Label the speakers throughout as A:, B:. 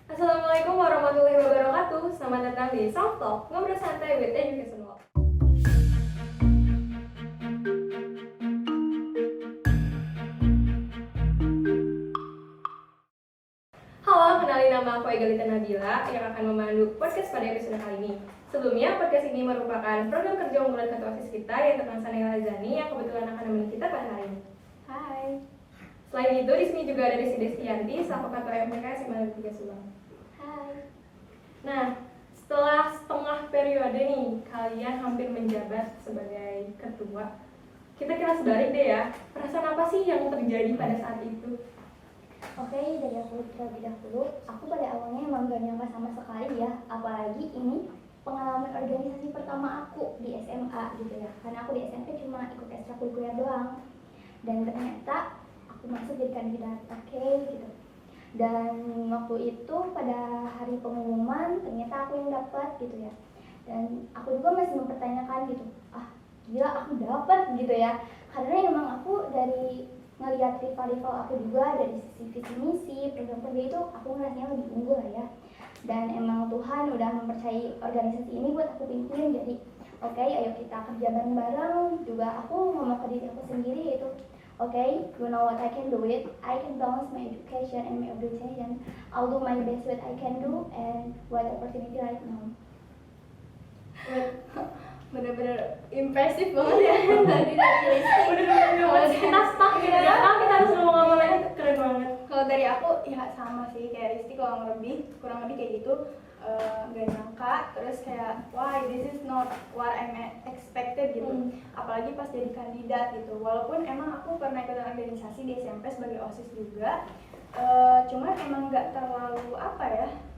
A: Assalamualaikum warahmatullahi wabarakatuh. Selamat datang di Soft Talk, ngobrol santai with Education Walk. Halo, kenalin nama aku Egalita Nabila yang akan memandu podcast pada episode kali ini. Sebelumnya, podcast ini merupakan program kerja unggulan ketua OSIS kita yang terpasang Lazani yang kebetulan akan menemani kita pada hari ini. Hai. Selain itu, di sini juga ada Desi Destianti, selaku ketua MPK SMA Negeri 3 Subang. Hai. Nah, setelah setengah periode nih, kalian hampir menjabat sebagai ketua. Kita kira sebalik deh ya, perasaan apa sih yang terjadi pada saat itu?
B: Oke, dari aku terlebih dahulu, aku pada awalnya emang gak nyangka sama sekali ya, apalagi ini pengalaman organisasi pertama aku di SMA gitu ya, karena aku di SMP cuma ikut ekstrakurikuler doang, dan ternyata aku masuk jadi kandidat gitu. Dan waktu itu pada hari pengumuman ternyata aku yang dapat gitu ya, dan aku juga masih mempertanyakan gitu, gila aku dapat gitu ya, karena emang aku dari ngelihat rival-rival aku juga dari sisi visi misi program kerja itu aku ngerasanya lebih unggul ya, dan emang Tuhan udah mempercayai organisasi ini buat aku pimpin. Jadi oke, ayo kita kerja bareng-bareng. Juga aku ngomong ke diri aku sendiri yaitu oke, you know what I can do it, I can balance my education and my obligation, I'll do my best what I can do and what opportunity right now.
A: Bener-bener impresif banget ya tadi dari Lesti. Bener-bener kita stuck gitu ya, kita harus ngomong lagi, keren banget.
C: Kalau dari aku ya sama sih kayak Risti, kurang lebih kayak gitu. Gak nyangka, terus kayak why this is not what I expected gitu. Apalagi pas jadi kandidat gitu, walaupun emang aku pernah ikut organisasi di SMP sebagai OSIS juga, cuman emang nggak terlalu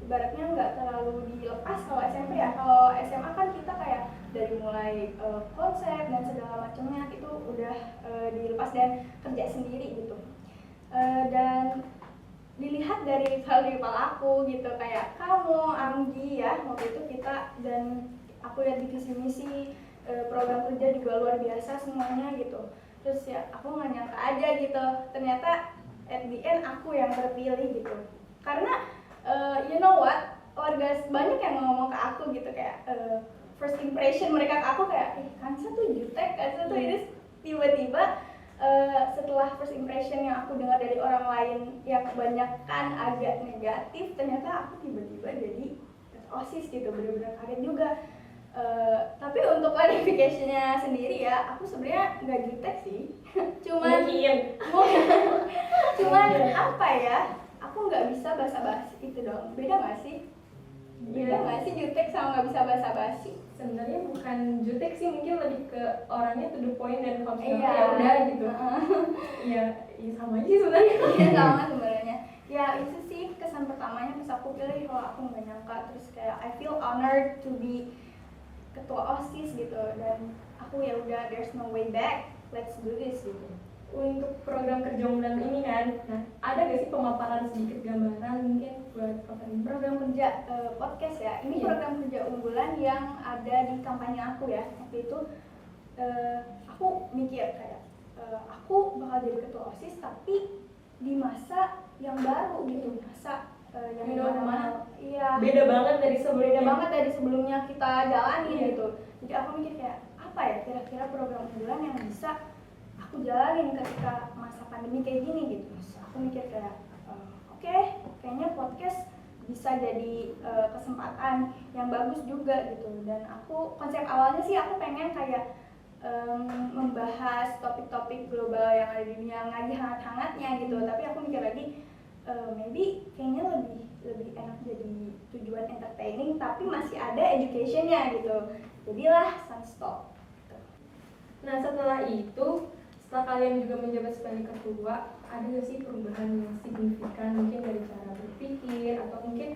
C: ibaratnya nggak terlalu dilepas. Kalau SMP ya, kalau SMA kan kita kayak dari mulai konsep dan segala macamnya itu udah dilepas dan kerja sendiri gitu. Dan dilihat dari rival aku gitu, kayak kamu, Anggi ya, waktu itu kita, dan aku lihat di visi misi program kerja juga luar biasa semuanya gitu. Terus ya aku nggak nyangka aja gitu, ternyata at the end aku yang terpilih gitu. Karena you know what, warga banyak yang ngomong ke aku gitu kayak first impression mereka ke aku kayak Kansa tuh jutek, Kansa tuh ini, tiba-tiba setelah first impression yang aku dengar dari orang lain yang kebanyakan agak negatif, ternyata aku tiba-tiba jadi OSIS gitu, bener-bener kaget juga. Tapi untuk qualification-nya sendiri ya, aku sebenarnya nggak jutek sih. cuman apa ya, aku nggak bisa basa-basi itu dong. Beda nggak sih? Beda nggak sih jutek sama nggak bisa basa-basi?
A: Sebenarnya bukan jutek sih, mungkin lebih ke orangnya to the point dan konvensional.
C: Iya.
A: Ya udah gitu. Iya, sama aja sih sebenarnya.
C: Iya sama sebenarnya. Ya itu sih kesan pertamanya pas aku pilih, kalau aku nggak nyangka, terus kayak I feel honored to be ketua OSIS gitu, dan aku ya udah, there's no way back, let's do this gitu.
A: Untuk program kerja unggulan ini kan, nah ada gak sih pemaparan sedikit gambaran mungkin buat ini?
C: Program kerja podcast ya, ini program kerja unggulan yang ada di kampanye aku ya. Waktu itu aku mikir kayak aku bakal jadi ketua OSIS tapi di masa yang baru gitu, masa yang dimana-mana. Iya.
A: Beda banget dari sebelumnya.
C: Kita jalani gitu. Jadi aku mikir kayak apa ya kira-kira program unggulan yang bisa aku jalanin ketika masa pandemi kayak gini gitu. Terus aku mikir kayak oke, kayaknya podcast bisa jadi kesempatan yang bagus juga gitu. Dan aku konsep awalnya sih aku pengen kayak membahas topik-topik global yang ada di dunia, lagi hangat-hangatnya gitu. Tapi aku mikir lagi maybe kayaknya lebih enak jadi tujuan entertaining tapi masih ada education-nya gitu. Jadilah Sunstock.
A: Nah setelah kalian juga menjabat sebagai ketua, ada nggak sih perubahan yang signifikan mungkin dari cara berpikir atau mungkin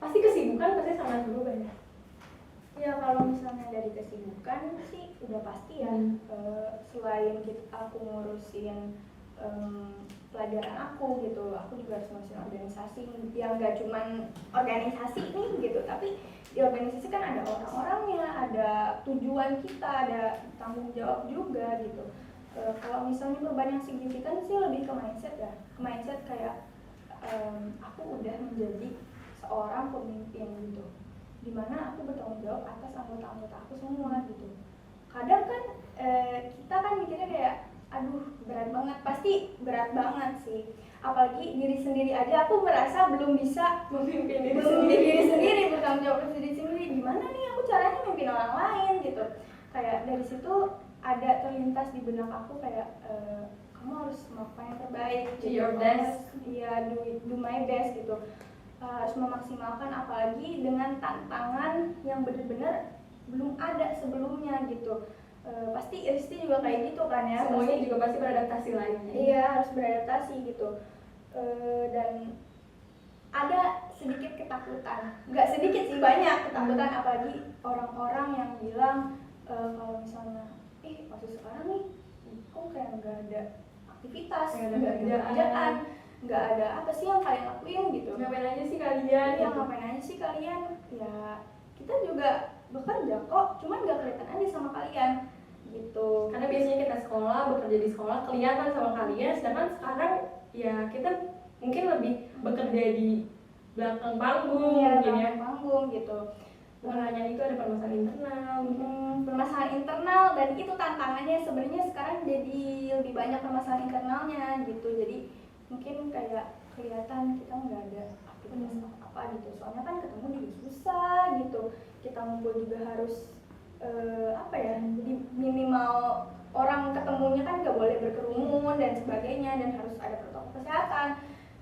A: pasti kesibukan pasti sangat berubah ya?
C: Ya kalau misalnya dari kesibukan sih udah pasti ya. Selain aku ngurusin pelajaran aku gitu, aku juga harus ngurusin organisasi yang gak cuman organisasi nih gitu, tapi di organisasi kan ada orang-orangnya, ada tujuan kita, ada tanggung jawab juga gitu. Kalau misalnya perubahan yang signifikan sih lebih ke mindset ya, kayak aku udah menjadi seorang pemimpin gitu, dimana aku bertanggung jawab atas anggota-anggota aku semua gitu. Kadang kan kita kan mikirnya kayak aduh berat banget, pasti berat banget sih, apalagi diri sendiri aja aku merasa belum bisa
A: Memimpin diri
C: memimpin
A: sendiri.
C: diri sendiri, bertanggung jawab atas diri sendiri, gimana nih aku caranya memimpin orang lain gitu. Kayak dari situ ada terlintas di benak aku kayak kamu harus melakukan yang terbaik,
A: Do your best.
C: Iya, do my best gitu. Harus memaksimalkan, apalagi dengan tantangan yang benar-benar belum ada sebelumnya gitu. Pasti Risti juga kayak gitu kan ya.
A: Semuanya juga pasti beradaptasi lagi.
C: Iya, harus beradaptasi gitu. Dan ada sedikit ketakutan, nggak sedikit sih, banyak ketakutan, apalagi orang-orang yang bilang kalau misalnya waktu sekarang nih kok kayak nggak ada aktivitas,
A: Nggak ada
C: kerjaan, nggak ada apa sih yang kalian lakuin gitu.
A: Ngapain aja sih kalian?
C: Ya
A: gitu.
C: ngapain aja sih kalian, ya kita juga bekerja kok, cuman nggak kelihatan aja sama kalian gitu.
A: Karena biasanya kita sekolah, bekerja di sekolah kelihatan sama kalian, sedangkan sekarang ya kita mungkin lebih bekerja di belakang panggung,
C: Iya,
A: mungkin ya.
C: belakang panggung gitu.
A: Bukan hanya itu, ada permasalahan internal.
C: Permasalahan internal, dan itu tantangannya sebenarnya sekarang jadi lebih banyak permasalahan internalnya gitu. Jadi mungkin kayak kelihatan kita nggak ada aktivitas apa gitu, soalnya kan ketemu juga susah gitu, kita ngumpul juga harus apa ya, jadi minimal orang ketemunya kan nggak boleh berkerumun dan sebagainya, dan harus ada protokol kesehatan,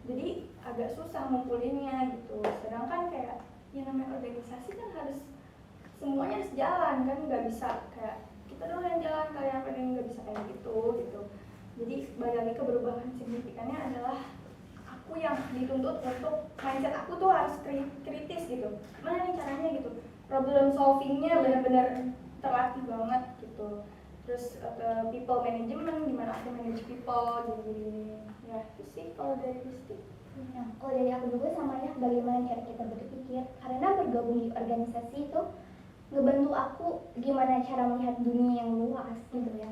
C: jadi agak susah ngumpulinnya gitu. Sedangkan kayak yang namanya organisasi kan harus semuanya harus jalan kan, nggak bisa kayak kita doang yang jalan, kalian pengen, nggak bisa kayak gitu. Jadi balik lagi ke perubahan signifikannya adalah aku yang dituntut untuk mindset aku tuh harus kritis gitu. Gimana nih caranya gitu, problem solvingnya benar-benar terlatih banget gitu. Terus ke people management, gimana aku manage people, jadi ya itu sih kalau dari Risti.
B: Nah, kalau dari aku juga sama ya, bagaimana cara kita berpikir. Karena bergabung di organisasi itu ngebantu aku gimana cara melihat dunia yang luas gitu ya.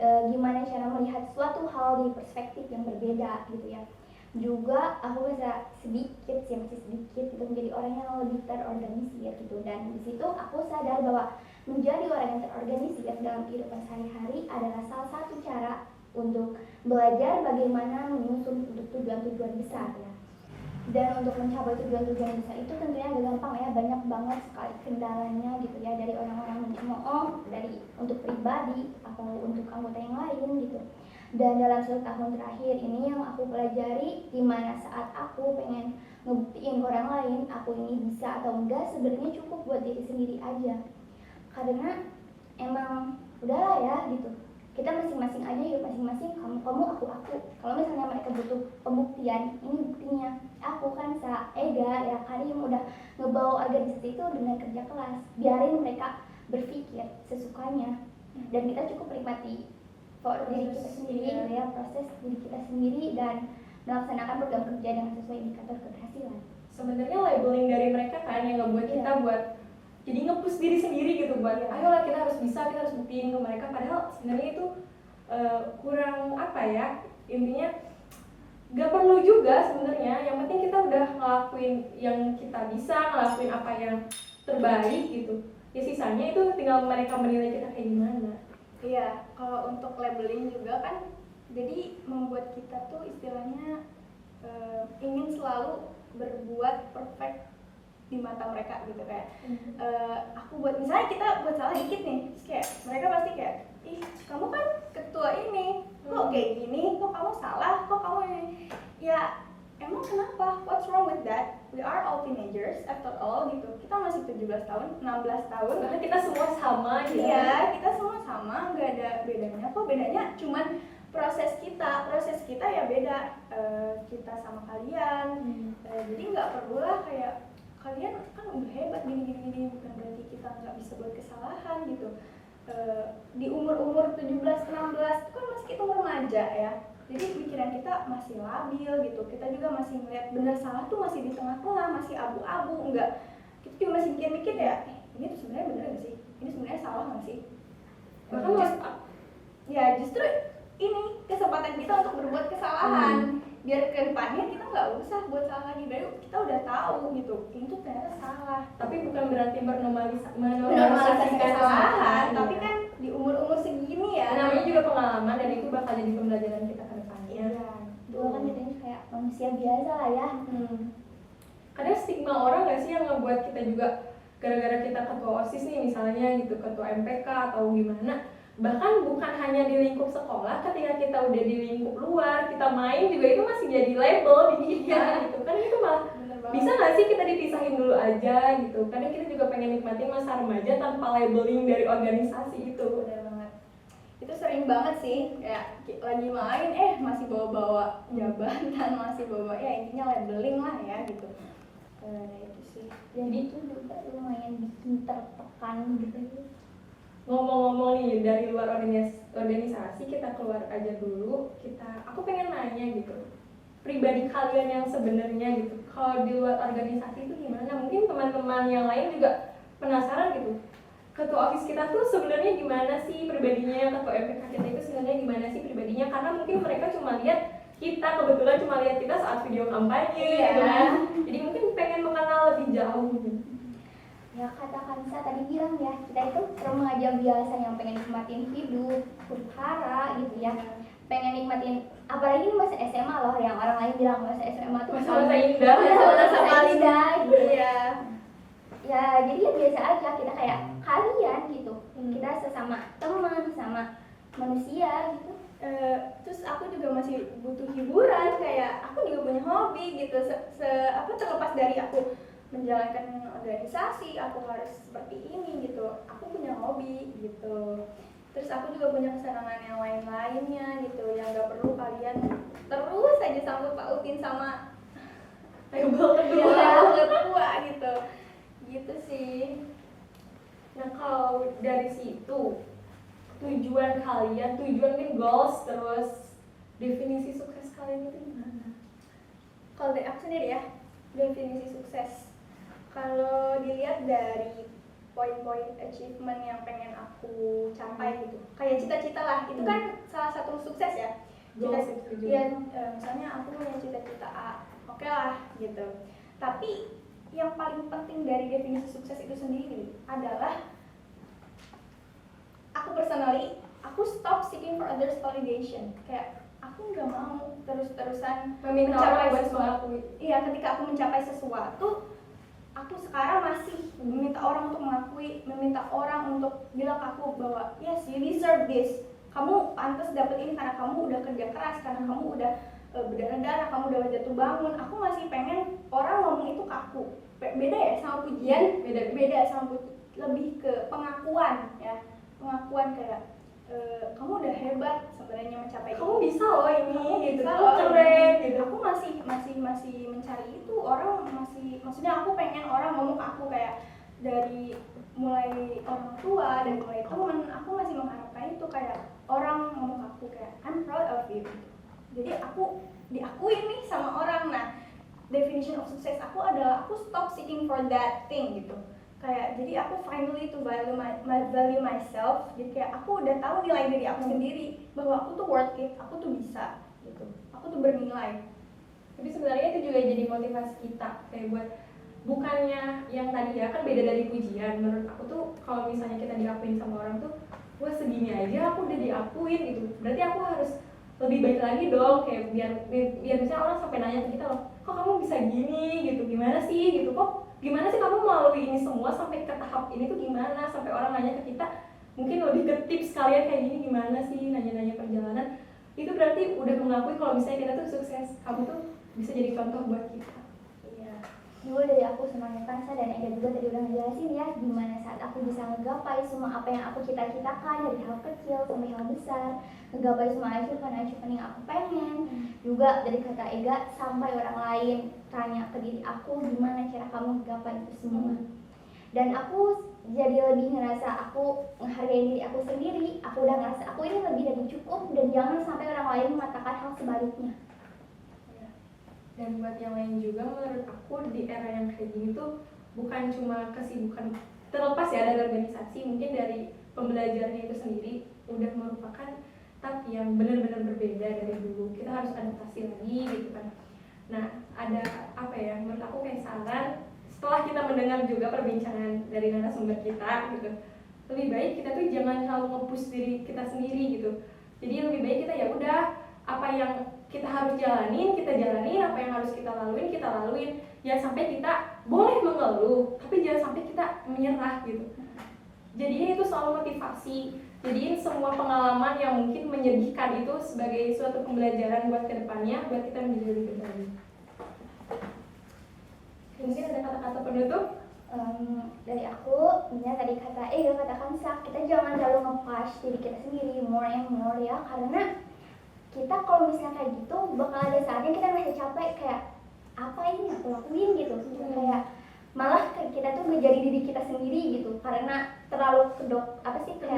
B: Gimana cara melihat suatu hal di perspektif yang berbeda gitu ya. Juga aku bisa sedikit sih, masih sedikit gitu, menjadi orang yang lebih terorganisir gitu. Dan di situ aku sadar bahwa menjadi orang yang terorganisir dalam kehidupan sehari-hari adalah salah satu cara untuk belajar bagaimana menyusun untuk tujuan-tujuan besar ya. Dan untuk mencapai tujuan-tujuan besar itu tentunya agak gampang ya, banyak banget sekali kendalanya gitu ya, dari orang-orang mencemooh, dari untuk pribadi atau untuk anggota yang lain gitu. Dan dalam 1 tahun terakhir ini yang aku pelajari, dimana saat aku pengen ngebuktiin ke orang lain aku ini bisa atau enggak, sebenarnya cukup buat diri sendiri aja. Karena emang udahlah ya gitu, kita masing-masing aja hidup masing-masing, kamu aku. Kalau misalnya mereka butuh pembuktian, ini buktinya aku kan Ega ya, Karim udah ngebawa organisasi itu dengan kerja keras. Biarin mereka berpikir sesukanya, dan kita cukup nikmati diri kita sendiri ya, proses diri kita sendiri, dan melaksanakan program kerja dengan sesuai indikator keberhasilan.
A: Sebenarnya labeling dari mereka kan yang ngebuat kita buat jadi nge-push diri sendiri gitu, buat ayolah kita harus bisa, kita harus buktiin ke mereka, padahal sebenarnya itu kurang apa ya, intinya gak perlu juga sebenarnya. Yang penting kita udah ngelakuin yang kita bisa, ngelakuin apa yang terbaik gitu, ya sisanya itu tinggal mereka menilai kita kayak gimana.
C: Iya, kalau untuk labeling juga kan jadi membuat kita tuh istilahnya ingin selalu berbuat perfect di mata mereka gitu, kayak aku buat, misalnya kita buat salah dikit nih, terus kayak mereka pasti kayak, ih kamu kan ketua ini, kok kayak gini, kok kamu salah, kok kamu ini, ya emang kenapa, what's wrong with that, we are all teenagers after all gitu, kita masih 17 tahun, 16 tahun,
A: Karena kita semua sama ya.
C: iya kita semua sama, nggak ada bedanya kok, bedanya cuman proses kita ya beda, kita sama kalian, jadi nggak perlulah kayak kalian kan udah hebat gini, bukan berarti kita nggak bisa buat kesalahan gitu. Di umur 17-16 itu kan masih kita remaja ya, jadi pikiran kita masih labil gitu, kita juga masih melihat benar salah tuh masih di tengah-tengah, masih abu-abu, enggak, kita juga masih mikir ya, ini tuh sebenarnya benar nggak sih, ini sebenarnya salah nggak sih.
A: Bahkan
C: Ya justru ini kesempatan kita untuk berbuat kesalahan. biar ke depannya kita nggak usah buat salah lagi, dari kita udah tahu gitu ini tuh ternyata salah.
A: Tapi bukan berarti
C: Normalisasi kesalahan, tapi
A: ya.
C: kan di umur-umur segini ya
A: Namanya juga pengalaman dan itu bakal jadi pembelajaran kita ke depannya.
C: Iya.
B: Dulu kan jadinya kayak manusia biasa lah ya.
A: Kadang stigma orang nggak sih yang ngebuat kita juga gara-gara kita ketua OSIS nih misalnya gitu, ketua MPK atau gimana, bahkan bukan hanya di lingkup sekolah, ketika kita udah di lingkup luar, kita main juga itu masih jadi label di kita gitu kan, itu malah
C: Bener banget.
A: bisa nggak sih kita dipisahin dulu aja gitu. Kadang kita juga pengen nikmatin masa remaja tanpa labeling dari organisasi itu.
C: Bener banget. Itu sering banget sih, kayak lagi main masih bawa-bawa jabatan, masih bawa ya intinya labeling lah ya gitu. Itu sih.
B: Dan itu juga lumayan bikin tertekan gitu.
A: Ngomong-ngomong nih, dari luar organisasi kita keluar aja dulu. Aku pengen nanya gitu, pribadi kalian yang sebenarnya gitu, kalau di luar organisasi itu gimana? Mungkin teman-teman yang lain juga penasaran gitu, ketua OSIS kita tuh sebenarnya gimana sih pribadinya, ketua MPK kita itu sebenarnya gimana sih pribadinya, karena mungkin mereka cuma lihat kita, kebetulan cuma lihat kita saat video kampanye gitu kan. Jadi mungkin pengen mengenal lebih jauh gitu.
B: Ya kata Kansa tadi bilang ya, kita itu remaja biasa yang pengen nikmatin hidup, huru hara gitu ya. Pengen nikmatin, apalagi ini masa SMA loh, yang orang lain bilang masa SMA tuh
A: Masa-masa indah.
B: masa paling indah gitu.
C: Iya.
B: Ya jadi ya biasa aja, kita kayak kalian gitu.
A: Hmm.
B: Kita sesama teman, sama manusia gitu.
C: Terus aku juga masih butuh hiburan, kayak aku juga punya hobi gitu. Terlepas dari aku menjalankan organisasi, aku harus seperti ini gitu. Aku punya hobi gitu. Terus aku juga punya kesenangan yang lain-lainnya gitu, yang gak perlu kalian terus aja sangkut pautin sama
A: Label
C: ketua gitu. Gitu sih.
A: Nah kalau dari situ, tujuan kalian, tujuan goals, terus definisi sukses kalian itu gimana?
C: Kalau dari aku sendiri ya, definisi sukses. Kalau dilihat dari poin-poin achievement yang pengen aku capai gitu, kayak cita-cita lah, itu kan salah satu sukses ya.
A: Goals itu juga.
C: Ya, misalnya aku punya cita-cita A, oke lah gitu. Tapi yang paling penting dari definisi sukses itu sendiri adalah aku personally, aku stop seeking for others validation. Kayak aku nggak mau terus-terusan
A: Meminta
C: mencapai
A: orang buat
C: sesuatu.
A: mengakui.
C: Iya, ketika aku mencapai sesuatu, aku sekarang masih meminta orang untuk mengakui, meminta orang untuk bilang ke aku bahwa yes, you deserve this. Kamu pantas dapet ini karena kamu udah kerja keras, karena kamu udah berdarah-darah, kamu udah jatuh bangun. Aku masih pengen orang ngomong itu ke aku. Beda ya sama pujian, beda sama lebih ke pengakuan ya. Pengakuan kayak kamu udah hebat sebenarnya mencapai
A: Kamu
C: ini.
A: bisa loh ini,
C: Kamu
A: gitu,
C: bisa
A: kamu
C: loh
A: keren
C: ini.
A: gitu.
C: Aku masih mencari itu, orang maksudnya aku pengen orang ngomong ke aku kayak dari mulai orang tua dan mulai teman, aku masih mengharapkan itu kayak orang ngomong ke aku kayak I'm proud of you. Jadi aku diakuin nih sama orang. Nah, definition of success aku adalah aku stop seeking for that thing gitu. Kayak jadi aku finally to value myself. Jadi kayak aku udah tahu nilai diri aku sendiri bahwa aku tuh worth it, aku tuh bisa gitu. Aku tuh bernilai.
A: Tapi sebenarnya itu juga jadi motivasi kita kayak buat, bukannya yang tadi ya kan beda dari pujian. Menurut aku tuh kalau misalnya kita diakuin sama orang tuh, wah segini aja aku udah diakuin gitu, berarti aku harus lebih baik lagi dong, kayak biar misalnya orang sampai nanya ke kita loh, kok kamu bisa gini gitu, gimana sih gitu, kok gimana sih kamu melalui ini semua sampai ke tahap ini tuh gimana, sampai orang nanya ke kita mungkin lebih ke tips kalian kayak gini gimana sih, nanya-nanya perjalanan, itu berarti udah mengakui kalau misalnya kita tuh sukses, kamu tuh bisa jadi contoh buat kita.
C: Iya.
B: Dulu dari aku semuanya Kansa dan Ega juga tadi udah ngejelasin ya gimana saat aku bisa ngegapai semua apa yang aku cita-citakan dari hal kecil sampai hal besar, ngegapai semua achievement yang aku pengen. Juga dari kata Ega sampai orang lain tanya ke diri aku gimana cara kamu ngegapai itu semua. Dan aku jadi lebih ngerasa aku menghargai diri aku sendiri. Aku udah ngerasa aku ini lebih dari cukup dan jangan sampai orang lain mengatakan hal sebaliknya.
A: Dan buat yang lain juga, menurut aku di era yang kayak gini tuh bukan cuma kesibukan terlepas ya dari organisasi, mungkin dari pembelajarannya itu sendiri udah merupakan tapi yang benar-benar berbeda dari dulu. Kita harus adaptasi lagi gitu kan. Nah, ada apa ya, menurut aku kayak saran setelah kita mendengar juga perbincangan dari narasumber kita gitu, lebih baik kita tuh jangan terlalu nge-push diri kita sendiri gitu. Jadi lebih baik kita ya udah, apa yang kita harus jalanin, kita jalanin, apa yang harus kita laluin, kita laluin. Jangan sampai kita boleh mengeluh, tapi jangan sampai kita menyerah gitu. Jadiin itu selalu motivasi, jadiin semua pengalaman yang mungkin menyedihkan itu sebagai suatu pembelajaran buat kedepannya, buat kita menjadi lebih baik. Mungkin ada kata-kata penutup?
B: Dari aku, misalnya tadi katakan kita jangan terlalu nge-push diri kita sendiri more and more ya, karena kita kalau misalnya kayak gitu bakal ada saatnya kita merasa capek, kayak apa ini aku lakuin gitu, kayak malah kita tuh menjadi diri kita sendiri gitu, karena terlalu kedoktrin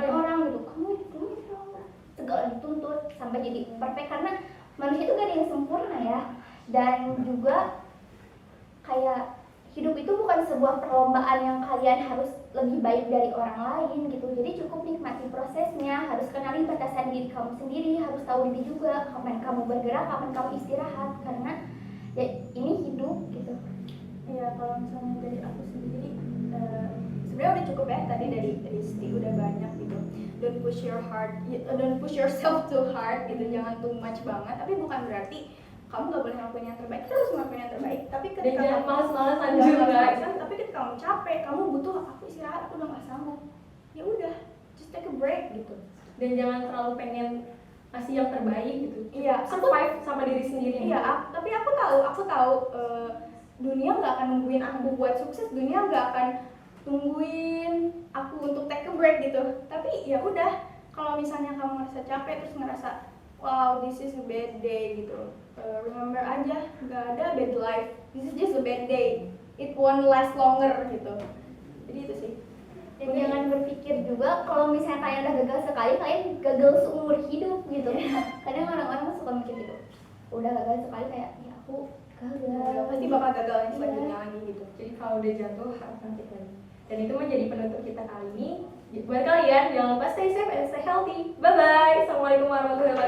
B: orang gitu, kamu terlalu segala dituntut sampai jadi perfect, karena manusia itu gak ada yang sempurna ya. Dan juga kayak hidup itu bukan sebuah perlombaan yang kalian harus lebih baik dari orang lain gitu. Jadi cukup nikmati prosesnya, harus kenali batasan diri kamu sendiri, harus tahu diri juga kapan kamu bergerak, kapan kamu istirahat, karena ya ini hidup gitu.
C: Iya, kalau misalnya dari aku sendiri sebenarnya udah cukup ya, tadi dari Sti udah banyak gitu. Don't push yourself too hard gitu, jangan too much banget, tapi bukan berarti kamu gak boleh ngelakuin yang terbaik, kita harus ngelakuin yang terbaik. Tapi ketika
A: jangan malas-malasan
C: juga,
A: juga.
C: tapi ketika kamu capek, kamu butuh aku istirahat, aku udah gak sanggup, ya udah, just take a break gitu.
A: Dan jangan terlalu pengen kasih yang terbaik gitu.
C: Iya,
A: survive sama diri sendiri.
C: Iya, tapi aku tahu dunia nggak akan nungguin aku buat sukses, dunia nggak akan tungguin aku untuk take a break gitu. Tapi ya udah, kalau misalnya kamu ngerasa capek terus ngerasa wow, this is a bad day gitu, remember aja, nggak ada bad life, this is just a bad day, it won't last longer gitu. Jadi itu sih.
B: Dan jangan berpikir juga kalau misalnya kalian udah gagal sekali, kalian gagal seumur hidup gitu. Kadang orang-orang suka mikir gitu, udah gagal sekali kayak ya aku gagal,
C: Pasti bakal gagal yang selanjutnya lagi gitu.
A: Jadi kalau udah jatuh harus bangkit lagi. Dan itu menjadi penutup kita kali ini. Buat kalian jangan lupa stay safe and stay healthy. Bye bye. Assalamualaikum warahmatullahi wabarakatuh.